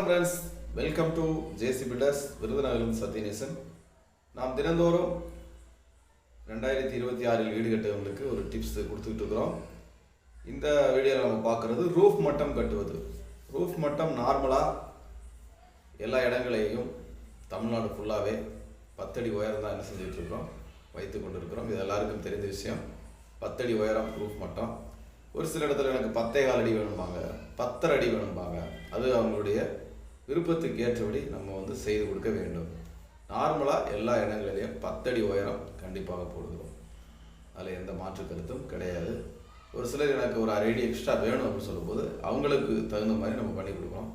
வணக்கம் friends, welcome to JC builders. விருதுநகரிலிருந்து சத்யநேசன். நாம் தினந்தோறும் 2026 வீடு கட்டுவவங்களுக்கு ஒரு டிப்ஸ் கொடுத்துக்கிட்டு இருக்கிறோம். இந்த வீடியோவில் நம்ம பார்க்குறது ரூஃப் மட்டம் கட்டுவது. ரூஃப் மட்டம் நார்மலாக எல்லா இடங்களையும் தமிழ்நாடு ஃபுல்லாகவே 10 அடி உயரம் தான் என்ன செஞ்சுட்ருக்கிறோம், வைத்து கொண்டு இருக்கிறோம். இது எல்லாருக்கும் தெரிந்த விஷயம். 10 அடி உயரம் ரூஃப் மட்டம். ஒரு சில இடத்துல எனக்கு 10.25 அடி வேணும்பாங்க, 10.5 அடி வேணும்பாங்க. அது அவங்களுடைய விருப்பத்துக்கு ஏற்றபடி நம்ம செய்து கொடுக்க வேண்டும். நார்மலாக எல்லா இடங்களிலையும் 10 அடி உயரம் கண்டிப்பாக போடுகிறோம். அதில் எந்த மாற்று கருத்தும் கிடையாது. ஒரு சிலர் எனக்கு ஒரு 1/2 அடி எக்ஸ்ட்ரா வேணும் அப்படின்னு சொல்லும்போது அவங்களுக்கு தகுந்த மாதிரி நம்ம பண்ணி கொடுக்குறோம்.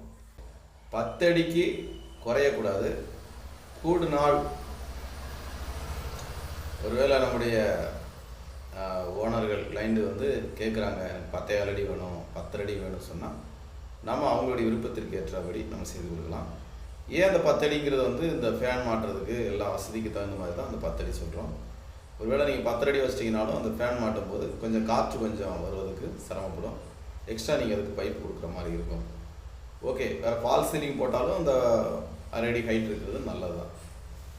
10 அடிக்கு குறையக்கூடாது. கூடு நாள் ஒருவேளை நம்முடைய ஓனர்கள் கிளைண்டு கேட்குறாங்க, எனக்கு 10.25 அடி வேணும், 10 அடி வேணும்னு சொன்னால் நம்ம அவங்களுடைய விருப்பத்திற்கு ஏற்றபடி நம்ம செய்து கொடுக்கலாம். ஏன் அந்த 10 அடிங்கிறது இந்த ஃபேன் மாட்டுறதுக்கு எல்லா வசதிக்கு தகுந்த மாதிரி தான் அந்த 10 அடி சொல்கிறோம். ஒருவேளை நீங்கள் 10 அடி வச்சிட்டிங்கனாலும் அந்த ஃபேன் மாட்டும் போது கொஞ்சம் காற்று வருவதற்கு சிரமப்படும். எக்ஸ்ட்ரா நீங்கள் அதுக்கு பைப் கொடுக்குற மாதிரி இருக்கும். ஓகே, வேறு ஃபால் சீலிங் போட்டாலும் அந்த 1/2 அடி ஹைட் இருக்கிறது நல்லது தான்.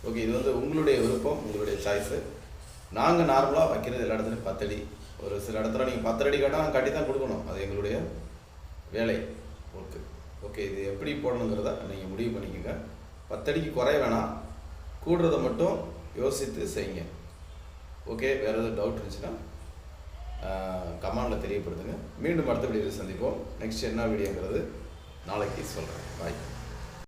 ஓகே, இது உங்களுடைய விருப்பம், உங்களுடைய சாய்ஸு. நாங்கள் நார்மலாக வைக்கிறது எல்லா இடத்துலையும் 10 அடி. ஒரு சில இடத்துல நீங்கள் 10 அடி கேட்டால் நாங்கள் கட்டி தான் கொடுக்கணும். அது எங்களுடைய வேலை, ஒர்க்கு. ஓகே, இது எப்படி போடணுங்கிறத நீங்கள் முடிவு பண்ணிக்கோங்க. 10 அடிக்கு குறைய வேணாம், கூடுறதை மட்டும் யோசித்து செய்யுங்க. ஓகே, வேறு எதுவும் டவுட் இருந்துச்சுன்னா கமெண்டில் தெரியப்படுத்துங்க. மீண்டும் அடுத்த வீடியோவில் சந்திப்போம். நெக்ஸ்ட் என்ன வீடியோங்கிறது நாளைக்கு சொல்கிறேன். பாய்.